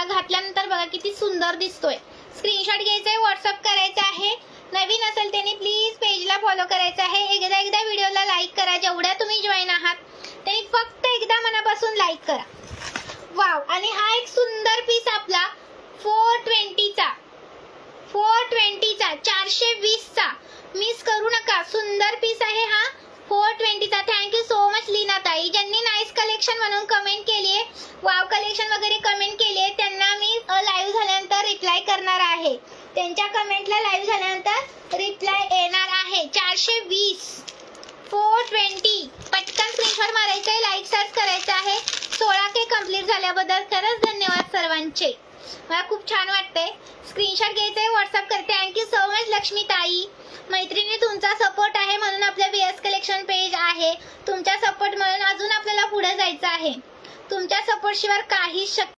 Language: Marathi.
आता घातल्यानंतर बघा किती सुंदर दिसतोय। स्क्रीनशॉट घ्यायचा आहे, व्हॉट्सअप करायचा आहे। नवीन असेल त्यांनी प्लीज पेजला फॉलो करायचं आहे। एकदा व्हिडिओला लाईक करा, जेवढ्या तुम्ही जॉईन आहात त्यांनी फक्त एकदा मनापासून लाईक करा। वाव, आणि हा एक सुंदर पीस आपला 420 चा 420 चा मिस करू नका। सुंदर पीस आहे हा 420 चा। थँक्यू सो मच लीना ताई, ज्यांनी नाईस कलेक्शन म्हणून कमेंट केली आहे, वाव कलेक्शन वगैरे कमेंट केली आहे, त्यांना मी लाईव्ह झाल्यानंतर रिप्लाय करणार आहे। त्यांच्या कमेंटला लाईव्ह झाल्यानंतर रिप्लाय येणार आहे। 420 420 पटकन स्क्रीनशॉट मारायचा आहे, लाईक सर्च करायचं आहे। 16K कंप्लीट झाल्याबद्दल खरंच धन्यवाद सर्वांचे, मला खूप छान वाटतंय। स्क्रीनशॉट घ्यायचा आहे, व्हॉट्सअप कर। थँक्यू सो मच लक्ष्मी ताई, मैत्रिणी तुमचा सपोर्ट आहे म्हणून आपलं बीएस कलेक्शन पेज आहे। तुमच्या सपोर्ट म्हणून अजून आपल्याला पुढे जायचं आहे। तुमच्या सपोर्ट शिवाय काहीच शक्य